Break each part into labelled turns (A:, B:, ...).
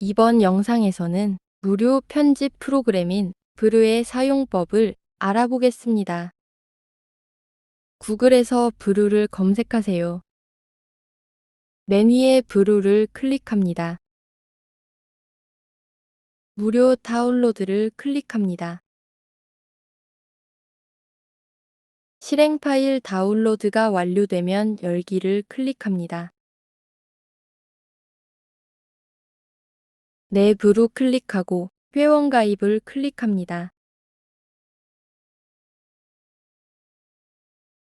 A: 이번 영상에서는 무료 편집 프로그램인 브루의 사용법을 알아보겠습니다. 구글에서 브루를 검색하세요. 맨 위에 브루를 클릭합니다. 무료 다운로드를 클릭합니다. 실행 파일 다운로드가 완료되면 열기를 클릭합니다. 내 브루 클릭하고 회원 가입을 클릭합니다.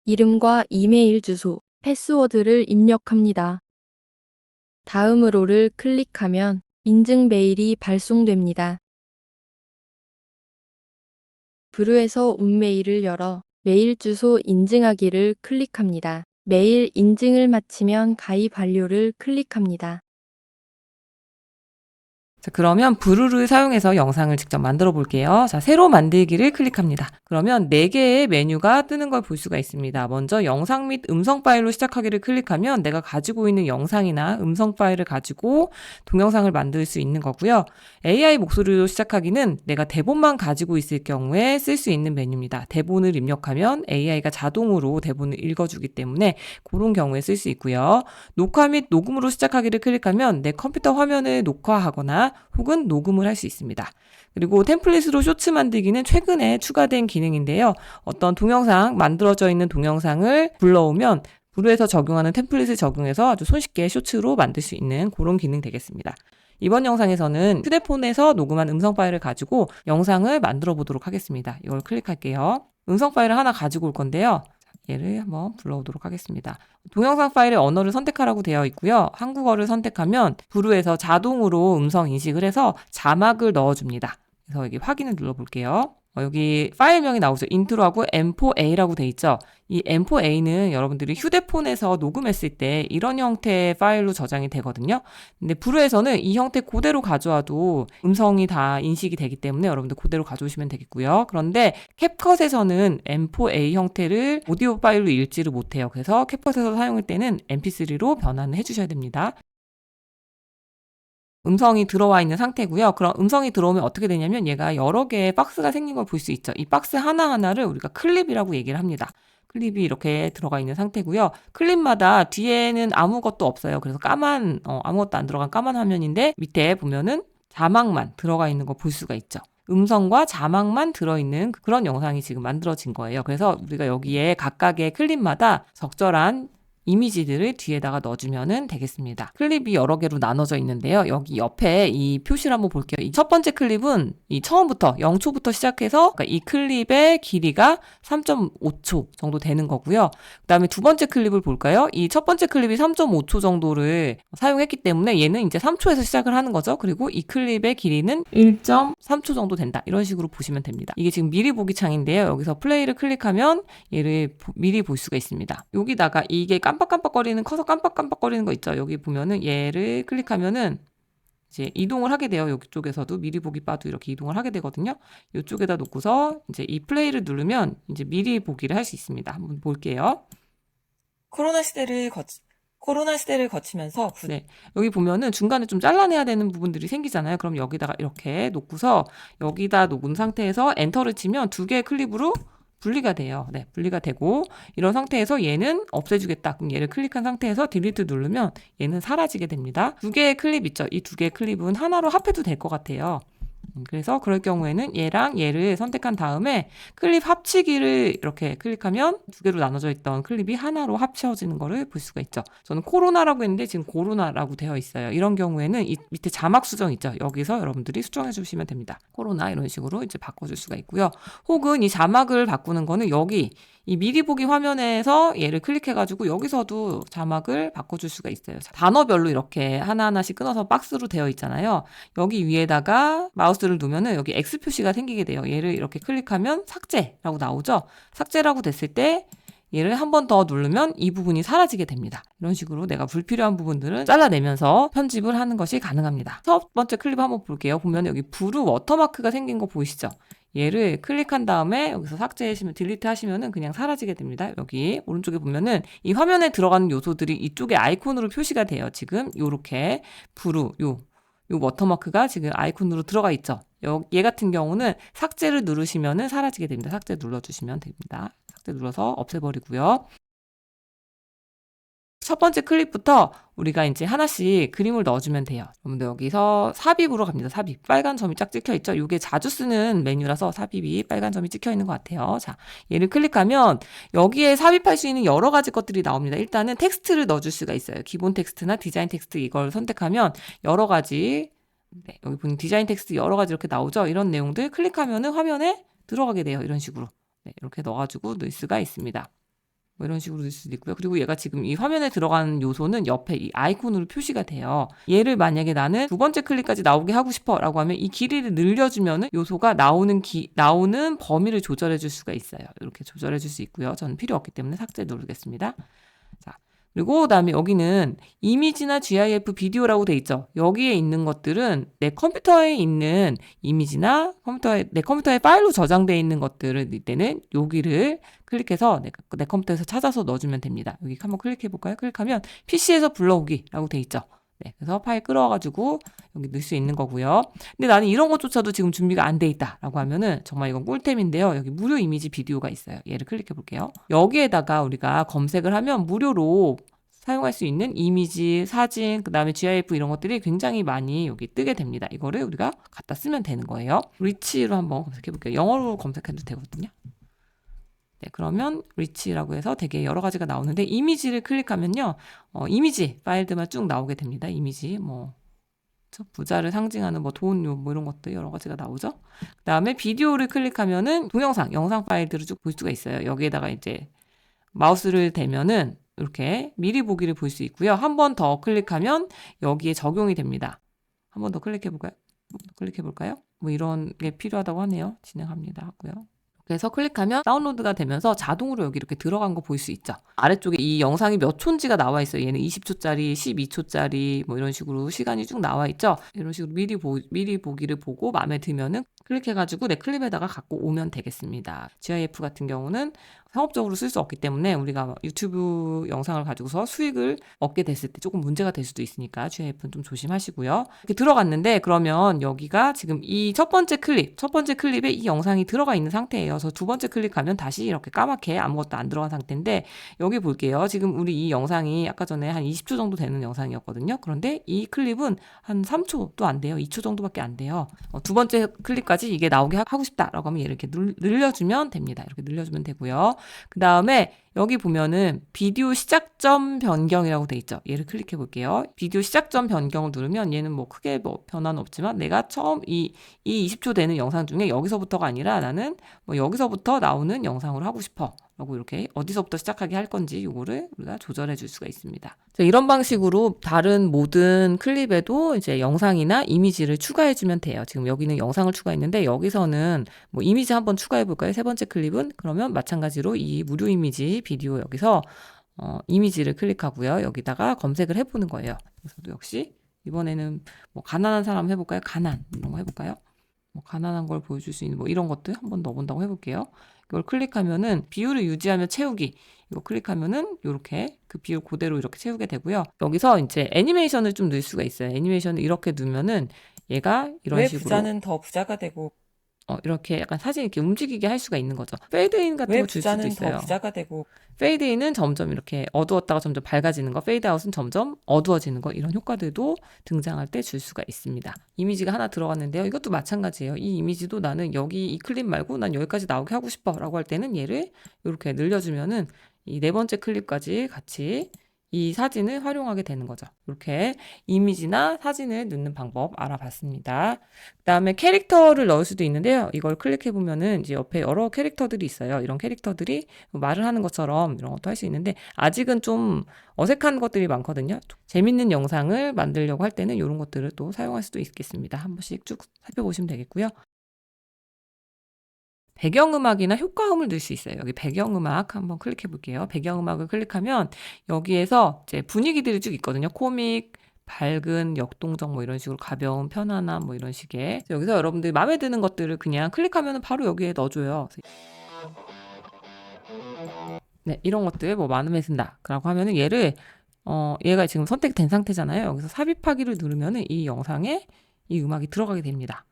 A: 이름과 이메일 주소, 패스워드를 입력합니다. 다음으로를 클릭하면 인증 메일이 발송됩니다. 브루에서 온 메일을 열어 메일 주소 인증하기를 클릭합니다. 메일 인증을 마치면 가입 완료를 클릭합니다.
B: 자, 그러면 브루를 사용해서 영상을 직접 만들어 볼게요. 자, 새로 만들기를 클릭합니다. 그러면 4개의 메뉴가 뜨는 걸 볼 수가 있습니다. 먼저 영상 및 음성 파일로 시작하기를 클릭하면 내가 가지고 있는 영상이나 음성 파일을 가지고 동영상을 만들 수 있는 거고요. AI 목소리로 시작하기는 내가 대본만 가지고 있을 경우에 쓸 수 있는 메뉴입니다. 대본을 입력하면 AI가 자동으로 대본을 읽어주기 때문에 그런 경우에 쓸 수 있고요. 녹화 및 녹음으로 시작하기를 클릭하면 내 컴퓨터 화면을 녹화하거나 혹은 녹음을 할 수 있습니다. 그리고 템플릿으로 쇼츠 만들기는 최근에 추가된 기능인데요. 어떤 동영상, 만들어져 있는 동영상을 불러오면 브루에서 적용하는 템플릿을 적용해서 아주 손쉽게 쇼츠로 만들 수 있는 그런 기능 되겠습니다. 이번 영상에서는 휴대폰에서 녹음한 음성 파일을 가지고 영상을 만들어 보도록 하겠습니다. 이걸 클릭할게요. 음성 파일을 하나 가지고 올 건데요. 얘를 한번 불러오도록 하겠습니다. 동영상 파일의 언어를 선택하라고 되어 있고요. 한국어를 선택하면 브루에서 자동으로 음성 인식을 해서 자막을 넣어줍니다. 그래서 여기 확인을 눌러볼게요. 여기 파일명이 나오죠. 인트로하고 M4A라고 돼 있죠. 이 M4A는 여러분들이 휴대폰에서 녹음했을 때 이런 형태의 파일로 저장이 되거든요. 근데 브루에서는 이 형태 그대로 가져와도 음성이 다 인식이 되기 때문에 여러분들 그대로 가져오시면 되겠고요. 그런데 캡컷에서는 M4A 형태를 오디오 파일로 읽지를 못해요. 그래서 캡컷에서 사용할 때는 MP3로 변환을 해주셔야 됩니다. 음성이 들어와 있는 상태고요. 그럼 음성이 들어오면 어떻게 되냐면 얘가 여러 개의 박스가 생긴 걸 볼 수 있죠. 이 박스 하나하나를 우리가 클립이라고 얘기를 합니다. 클립이 이렇게 들어가 있는 상태고요. 클립마다 뒤에는 아무것도 없어요. 그래서 아무것도 안 들어간 까만 화면인데 밑에 보면은 자막만 들어가 있는 거 볼 수가 있죠. 음성과 자막만 들어있는 그런 영상이 지금 만들어진 거예요. 그래서 우리가 여기에 각각의 클립마다 적절한 이미지들을 뒤에다가 넣어주면 되겠습니다. 클립이 여러 개로 나눠져 있는데요. 여기 옆에 이 표시를 한번 볼게요. 이 첫 번째 클립은 이 처음부터 0초부터 시작해서 그러니까 이 클립의 길이가 3.5초 정도 되는 거고요. 그 다음에 두 번째 클립을 볼까요? 이 첫 번째 클립이 3.5초 정도를 사용했기 때문에 얘는 이제 3초에서 시작을 하는 거죠. 그리고 이 클립의 길이는 1.3초 정도 된다. 이런 식으로 보시면 됩니다. 이게 지금 미리 보기 창인데요. 여기서 플레이를 클릭하면 얘를 미리 볼 수가 있습니다. 여기다가 이게 깜빡깜빡거리는 커서 깜빡깜빡거리는 거 있죠. 여기 보면은 얘를 클릭하면은 이제 이동을 하게 돼요. 이쪽에서도 미리 보기 바도 이렇게 이동을 하게 되거든요. 이쪽에다 놓고서 이제 이 플레이를 누르면 이제 미리 보기를 할 수 있습니다. 한번 볼게요. 코로나 시대를 거치면서 네, 여기 보면은 중간에 좀 잘라내야 되는 부분들이 생기잖아요. 그럼 여기다가 이렇게 놓고서 여기다 놓은 상태에서 엔터를 치면 두 개의 클립으로 분리가 돼요. 네, 분리가 되고 이런 상태에서 얘는 없애주겠다. 그럼 얘를 클릭한 상태에서 딜리트 누르면 얘는 사라지게 됩니다. 두 개의 클립 있죠. 이 두 개의 클립은 하나로 합해도 될 것 같아요. 그래서 그럴 경우에는 얘랑 얘를 선택한 다음에 클립 합치기를 이렇게 클릭하면 두 개로 나눠져 있던 클립이 하나로 합쳐지는 거를 볼 수가 있죠. 저는 코로나라고 했는데 지금 고로나라고 되어 있어요. 이런 경우에는 이 밑에 자막 수정 있죠. 여기서 여러분들이 수정해 주시면 됩니다. 코로나 이런 식으로 이제 바꿔줄 수가 있고요. 혹은 이 자막을 바꾸는 거는 여기 이 미리 보기 화면에서 얘를 클릭해가지고 여기서도 자막을 바꿔줄 수가 있어요. 단어별로 이렇게 하나하나씩 끊어서 박스로 되어 있잖아요. 여기 위에다가 마우스를 놓으면은 여기 X 표시가 생기게 돼요. 얘를 이렇게 클릭하면 삭제라고 나오죠. 삭제라고 됐을 때 얘를 한 번 더 누르면 이 부분이 사라지게 됩니다. 이런 식으로 내가 불필요한 부분들은 잘라내면서 편집을 하는 것이 가능합니다. 첫 번째 클립 한번 볼게요. 보면 여기 브루 워터마크가 생긴 거 보이시죠? 얘를 클릭한 다음에 여기서 삭제하시면 딜리트 하시면은 그냥 사라지게 됩니다. 여기 오른쪽에 보면은 이 화면에 들어가는 요소들이 이쪽에 아이콘으로 표시가 돼요. 지금 요렇게 브루 이 워터마크가 지금 아이콘으로 들어가 있죠. 얘 같은 경우는 삭제를 누르시면은 사라지게 됩니다. 삭제 눌러주시면 됩니다. 삭제 눌러서 없애버리고요. 첫 번째 클립부터 우리가 이제 하나씩 그림을 넣어주면 돼요. 여러분들 여기서 삽입으로 갑니다. 삽입. 빨간 점이 쫙 찍혀 있죠. 이게 자주 쓰는 메뉴라서 삽입이 빨간 점이 찍혀 있는 것 같아요. 자, 얘를 클릭하면 여기에 삽입할 수 있는 여러 가지 것들이 나옵니다. 일단은 텍스트를 넣어줄 수가 있어요. 기본 텍스트나 디자인 텍스트 이걸 선택하면 여러 가지, 네, 여기 보면 디자인 텍스트 여러 가지 이렇게 나오죠. 이런 내용들 클릭하면은 화면에 들어가게 돼요. 이런 식으로. 네, 이렇게 넣어가지고 넣을 수가 있습니다. 뭐 이런 식으로 넣을 수도 있고요. 그리고 얘가 지금 이 화면에 들어가는 요소는 옆에 이 아이콘으로 표시가 돼요. 얘를 만약에 나는 두 번째 클릭까지 나오게 하고 싶어 라고 하면 이 길이를 늘려주면은 요소가 나오는 범위를 조절해 줄 수가 있어요. 이렇게 조절해 줄 수 있고요. 저는 필요 없기 때문에 삭제 누르겠습니다. 자, 그리고 그다음에 여기는 이미지나 GIF 비디오라고 돼 있죠. 여기에 있는 것들은 내 컴퓨터에 있는 이미지나 내 컴퓨터에 파일로 저장되어 있는 것들을 넣을 때는 여기를 클릭해서 내 컴퓨터에서 찾아서 넣어주면 됩니다. 여기 한번 클릭해 볼까요? 클릭하면 PC에서 불러오기라고 돼 있죠. 네, 그래서 파일 끌어와가지고 여기 넣을 수 있는 거고요. 근데 나는 이런 것조차도 지금 준비가 안 돼 있다라고 하면은 정말 이건 꿀템인데요. 여기 무료 이미지 비디오가 있어요. 얘를 클릭해 볼게요. 여기에다가 우리가 검색을 하면 무료로 사용할 수 있는 이미지, 사진, 그 다음에 GIF 이런 것들이 굉장히 많이 여기 뜨게 됩니다. 이거를 우리가 갖다 쓰면 되는 거예요. 리치로 한번 검색해 볼게요. 영어로 검색해도 되거든요. 네, 그러면 리치라고 해서 되게 여러 가지가 나오는데 이미지를 클릭하면요. 이미지 파일들만 쭉 나오게 됩니다. 이미지 부자를 상징하는 돈 뭐 이런 것들 여러 가지가 나오죠. 그다음에 비디오를 클릭하면은 영상 파일들을 쭉 볼 수가 있어요. 여기에다가 이제 마우스를 대면은 이렇게 미리 보기를 볼 수 있고요. 한 번 더 클릭하면 여기에 적용이 됩니다. 한 번 더 클릭해 볼까요? 뭐 이런 게 필요하다고 하네요. 진행합니다 하고요. 그래서 클릭하면 다운로드가 되면서 자동으로 여기 이렇게 들어간 거 볼 수 있죠. 아래쪽에 이 영상이 몇 초인지가 나와 있어요. 얘는 20초짜리, 12초짜리 뭐 이런 식으로 시간이 쭉 나와 있죠. 이런 식으로 미리 보기를 보고 마음에 들면은 클릭해가지고 내 클립에다가 갖고 오면 되겠습니다. GIF 같은 경우는 상업적으로 쓸 수 없기 때문에 우리가 유튜브 영상을 가지고서 수익을 얻게 됐을 때 조금 문제가 될 수도 있으니까 GIF는 좀 조심하시고요. 이렇게 들어갔는데 그러면 여기가 지금 이 첫 번째 클립에 이 영상이 들어가 있는 상태예요. 그래서 두 번째 클릭하면 다시 이렇게 까맣게 아무것도 안 들어간 상태인데 여기 볼게요. 지금 우리 이 영상이 아까 전에 한 20초 정도 되는 영상이었거든요. 그런데 이 클립은 한 3초도 안 돼요. 2초 정도밖에 안 돼요. 두 번째 클립까지 이게 나오게 하고 싶다라고 하면 얘를 이렇게 늘려주면 됩니다. 이렇게 늘려주면 되고요. 그 다음에 여기 보면은 비디오 시작점 변경이라고 돼 있죠. 얘를 클릭해 볼게요. 비디오 시작점 변경을 누르면 얘는 뭐 크게 변화는 없지만 내가 처음 이 20초 되는 영상 중에 여기서부터가 아니라 나는 뭐 여기서부터 나오는 영상으로 하고 싶어. 라고 이렇게 어디서부터 시작하게 할 건지 요거를 우리가 조절해 줄 수가 있습니다. 이런 방식으로 다른 모든 클립에도 이제 영상이나 이미지를 추가해 주면 돼요. 지금 여기는 영상을 추가했는데 여기서는 뭐 이미지 한번 추가해 볼까요? 세 번째 클립은 그러면 마찬가지로 이 무료 이미지 비디오 여기서 이미지를 클릭하고요. 여기다가 검색을 해보는 거예요. 그래서도 역시 이번에는 뭐 가난한 사람 해볼까요? 이런 거 해볼까요? 뭐 가난한 걸 보여줄 수 있는 뭐 이런 것들 한번 넣어본다고 해볼게요. 이걸 클릭하면은 비율을 유지하며 채우기. 이거 클릭하면은 이렇게 그 비율 그대로 이렇게 채우게 되고요. 여기서 이제 애니메이션을 좀 넣을 수가 있어요. 애니메이션을 이렇게 넣으면은 얘가 이런 식으로
C: 부자는 더 부자가 되고
B: 이렇게 약간 사진 이렇게 움직이게 할 수가 있는 거죠. 페이드인 같은 거 줄 수도
C: 부자는
B: 있어요.
C: 더 부자가 되고
B: 페이드인은 점점 이렇게 어두웠다가 점점 밝아지는 거, 페이드아웃은 점점 어두워지는 거 이런 효과들도 등장할 때 줄 수가 있습니다. 이미지가 하나 들어갔는데요. 이것도 마찬가지예요. 이 이미지도 나는 여기 이 클립 말고 난 여기까지 나오게 하고 싶어 라고 할 때는 얘를 이렇게 늘려주면은 이 네 번째 클립까지 같이 이 사진을 활용하게 되는 거죠. 이렇게 이미지나 사진을 넣는 방법 알아봤습니다. 그 다음에 캐릭터를 넣을 수도 있는데요. 이걸 클릭해보면은 이제 옆에 여러 캐릭터들이 있어요. 이런 캐릭터들이 말을 하는 것처럼 이런 것도 할 수 있는데 아직은 좀 어색한 것들이 많거든요. 재밌는 영상을 만들려고 할 때는 이런 것들을 또 사용할 수도 있겠습니다. 한 번씩 쭉 살펴보시면 되겠고요. 배경음악이나 효과음을 넣을 수 있어요. 여기 배경음악 한번 클릭해 볼게요. 배경음악을 클릭하면 여기에서 이제 분위기들이 쭉 있거든요. 코믹, 밝은, 역동적 뭐 이런 식으로 가벼운, 편안함 뭐 이런 식의. 여기서 여러분들이 마음에 드는 것들을 그냥 클릭하면 바로 여기에 넣어줘요. 네, 이런 것들 뭐 마음에 든다 라고 하면은 얘를 얘가 지금 선택된 상태잖아요. 여기서 삽입하기를 누르면은 이 영상에 이 음악이 들어가게 됩니다.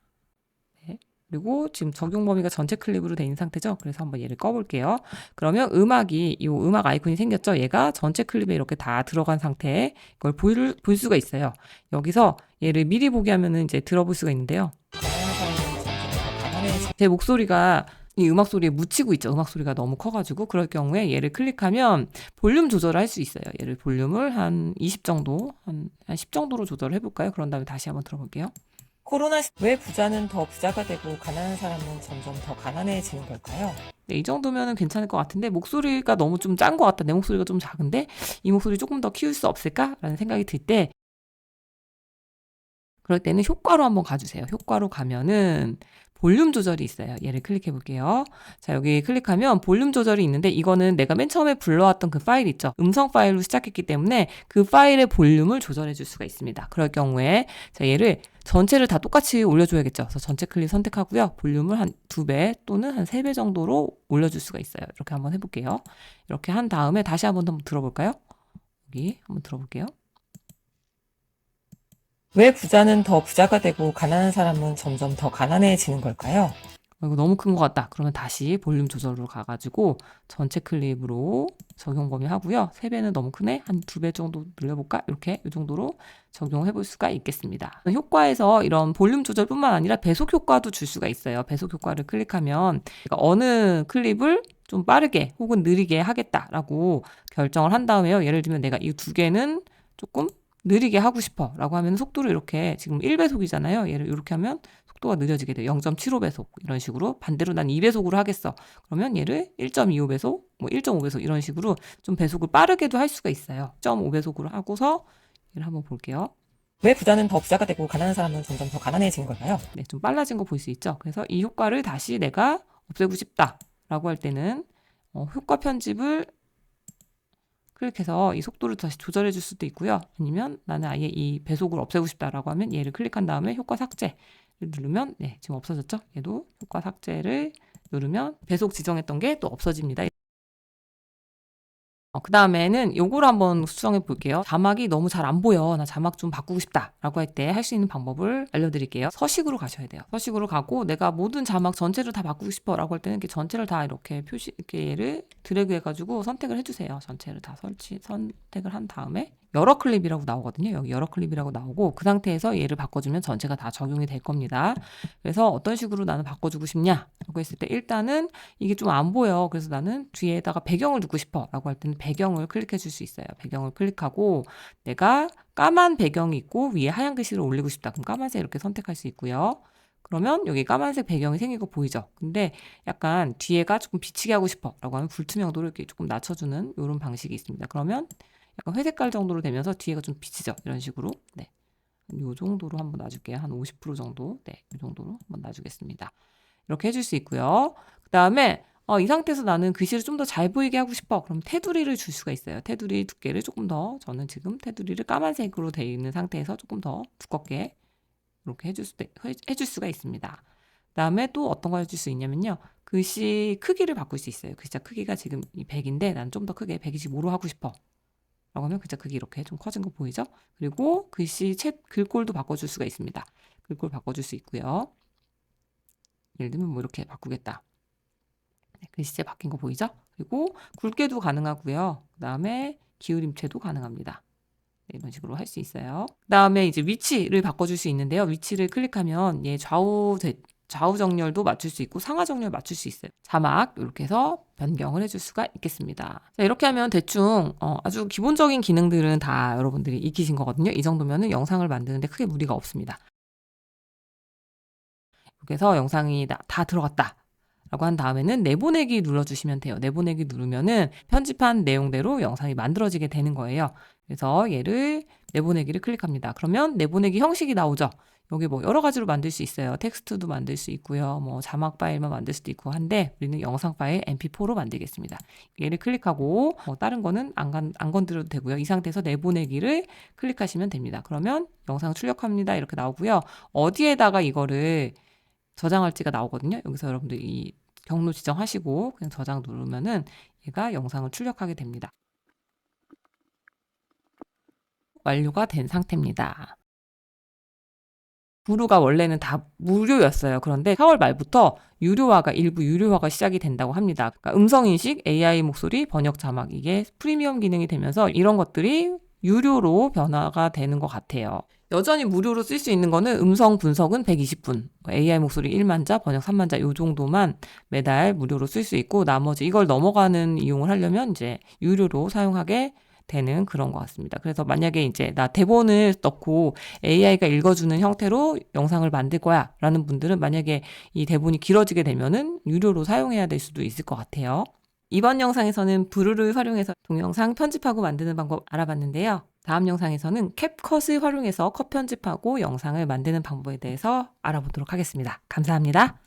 B: 네. 그리고 지금 적용 범위가 전체 클립으로 돼 있는 상태죠. 그래서 한번 얘를 꺼볼게요. 그러면 이 음악 아이콘이 생겼죠. 얘가 전체 클립에 이렇게 다 들어간 상태에 이걸 볼 수가 있어요. 여기서 얘를 미리 보기 하면은 이제 들어볼 수가 있는데요.
C: 가난한 사람은 점점 더 가난해지는
B: 제 목소리가 이 음악 소리에 묻히고 있죠. 음악 소리가 너무 커가지고 그럴 경우에 얘를 클릭하면 볼륨 조절을 할 수 있어요. 얘를 볼륨을 한 20 정도, 한 10 정도로 조절을 해볼까요? 그런 다음에 다시 한번 들어볼게요.
C: 왜 부자는 더 부자가 되고 가난한 사람은 점점 더 가난해지는 걸까요?
B: 네, 이 정도면은 괜찮을 것 같은데 목소리가 너무 좀 짠 것 같다. 내 목소리가 좀 작은데 이 목소리 조금 더 키울 수 없을까라는 생각이 들 때 그럴 때는 효과로 한번 가주세요. 효과로 가면은 볼륨 조절이 있어요. 얘를 클릭해 볼게요. 자, 여기 클릭하면 볼륨 조절이 있는데 이거는 내가 맨 처음에 불러왔던 그 파일 있죠. 음성 파일로 시작했기 때문에 그 파일의 볼륨을 조절해 줄 수가 있습니다. 그럴 경우에 자, 얘를 전체를 다 똑같이 올려줘야겠죠. 그래서 전체 클릭 선택하고요. 볼륨을 한 2배 또는 한 3배 정도로 올려줄 수가 있어요. 이렇게 한번 해볼게요. 이렇게 한 다음에 다시 한번 더 들어볼까요? 여기 한번 들어볼게요.
C: 왜 부자는 더 부자가 되고 가난한 사람은 점점 더 가난해지는 걸까요?
B: 이거 너무 큰 것 같다. 그러면 다시 볼륨 조절로 가가지고 전체 클립으로 적용 범위 하고요. 3배는 너무 크네. 한 2배 정도 늘려볼까? 이렇게 이 정도로 적용해 볼 수가 있겠습니다. 효과에서 이런 볼륨 조절뿐만 아니라 배속 효과도 줄 수가 있어요. 배속 효과를 클릭하면 어느 클립을 좀 빠르게 혹은 느리게 하겠다라고 결정을 한 다음에요. 예를 들면 내가 이 2개는 조금 느리게 하고 싶어 라고 하면 속도를 이렇게 지금 1배속이잖아요. 얘를 이렇게 하면 속도가 느려지게 돼요. 0.75배속 이런 식으로 반대로 난 2배속으로 하겠어. 그러면 얘를 1.25배속, 뭐 1.5배속 이런 식으로 좀 배속을 빠르게도 할 수가 있어요. 1.5배속으로 하고서 얘를 한번 볼게요.
C: 왜 부자는 더 부자가 되고 가난한 사람은 점점 더 가난해지는 걸까요?
B: 네, 좀 빨라진 거 볼 수 있죠. 그래서 이 효과를 다시 내가 없애고 싶다라고 할 때는 효과 편집을 클릭해서 이 속도를 다시 조절해 줄 수도 있고요. 아니면 나는 아예 이 배속을 없애고 싶다라고 하면 얘를 클릭한 다음에 효과 삭제를 누르면 네, 지금 없어졌죠? 얘도 효과 삭제를 누르면 배속 지정했던 게 또 없어집니다. 그 다음에는 요거를 한번 수정해 볼게요. 자막이 너무 잘 안 보여. 나 자막 좀 바꾸고 싶다. 라고 할 때 할 수 있는 방법을 알려드릴게요. 서식으로 가셔야 돼요. 서식으로 가고 내가 모든 자막 전체를 다 바꾸고 싶어. 라고 할 때는 이렇게 전체를 다 이렇게 이렇게 얘를 드래그 해가지고 선택을 해주세요. 전체를 다 선택을 한 다음에 여러 클립이라고 나오거든요. 여기 여러 클립이라고 나오고 그 상태에서 얘를 바꿔주면 전체가 다 적용이 될 겁니다. 그래서 어떤 식으로 나는 바꿔주고 싶냐? 라고 했을 때 일단은 이게 좀 안 보여. 그래서 나는 뒤에다가 배경을 두고 싶어. 라고 할 때는 배경을 클릭해 줄 수 있어요. 배경을 클릭하고 내가 까만 배경이 있고 위에 하얀 글씨를 올리고 싶다. 그럼 까만색 이렇게 선택할 수 있고요. 그러면 여기 까만색 배경이 생긴 거 보이죠? 근데 약간 뒤에가 조금 비치게 하고 싶어. 라고 하면 불투명도를 이렇게 조금 낮춰주는 이런 방식이 있습니다. 그러면 약간 회색깔 정도로 되면서 뒤에가 좀 비치죠? 이런 식으로. 네. 요 정도로 한번 놔줄게요. 한 50% 정도. 네. 이 정도로 한번 놔주겠습니다. 이렇게 해줄 수 있고요. 그 다음에 이 상태에서 나는 글씨를 좀 더 잘 보이게 하고 싶어. 그럼 테두리를 줄 수가 있어요. 테두리 두께를 조금 더 저는 지금 테두리를 까만색으로 되어 있는 상태에서 조금 더 두껍게 이렇게 해줄 수가 있습니다. 그 다음에 또 어떤 걸 해줄 수 있냐면요. 글씨 크기를 바꿀 수 있어요. 글자 크기가 지금 이 100인데 난 좀 더 크게 125로 하고 싶어. 라고 하면 글자 크기 이렇게 좀 커진 거 보이죠? 그리고 글씨 글꼴도 바꿔줄 수가 있습니다. 글꼴 바꿔줄 수 있고요. 예를 들면 뭐 이렇게 바꾸겠다. 네, 글씨체 바뀐 거 보이죠? 그리고 굵게도 가능하고요. 그 다음에 기울임체도 가능합니다. 네, 이런 식으로 할 수 있어요. 그 다음에 이제 위치를 바꿔줄 수 있는데요. 위치를 클릭하면 얘 좌우 정렬도 맞출 수 있고 상하 정렬 맞출 수 있어요. 자막 이렇게 해서 변경을 해줄 수가 있겠습니다. 자, 이렇게 하면 대충 아주 기본적인 기능들은 다 여러분들이 익히신 거거든요. 이 정도면은 영상을 만드는데 크게 무리가 없습니다. 이렇게 해서 영상이 다 들어갔다. 라고 한 다음에는 내보내기 눌러주시면 돼요. 내보내기 누르면은 편집한 내용대로 영상이 만들어지게 되는 거예요. 그래서 얘를 내보내기를 클릭합니다. 그러면 내보내기 형식이 나오죠. 여기 뭐 여러 가지로 만들 수 있어요. 텍스트도 만들 수 있고요. 뭐 자막 파일만 만들 수도 있고 한데 우리는 영상 파일 mp4로 만들겠습니다. 얘를 클릭하고 다른 거는 안 건드려도 되고요. 이 상태에서 내보내기를 클릭하시면 됩니다. 그러면 영상 출력합니다. 이렇게 나오고요. 어디에다가 이거를 저장할지가 나오거든요. 여기서 여러분들 이 경로 지정하시고 그냥 저장 누르면은 얘가 영상을 출력하게 됩니다. 완료가 된 상태입니다. 브루가 원래는 다 무료였어요. 그런데 4월 말부터 일부 유료화가 시작이 된다고 합니다. 그러니까 음성인식, AI 목소리, 번역 자막 이게 프리미엄 기능이 되면서 이런 것들이 유료로 변화가 되는 것 같아요. 여전히 무료로 쓸 수 있는 거는 음성 분석은 120분, AI 목소리 1만자, 번역 3만자 이 정도만 매달 무료로 쓸 수 있고 나머지 이걸 넘어가는 이용을 하려면 이제 유료로 사용하게 되는 그런 것 같습니다. 그래서 만약에 이제 나 대본을 넣고 AI가 읽어주는 형태로 영상을 만들 거야 라는 분들은 만약에 이 대본이 길어지게 되면은 유료로 사용해야 될 수도 있을 것 같아요. 이번 영상에서는 브루를 활용해서 동영상 편집하고 만드는 방법 알아봤는데요. 다음 영상에서는 캡컷을 활용해서 컷 편집하고 영상을 만드는 방법에 대해서 알아보도록 하겠습니다. 감사합니다.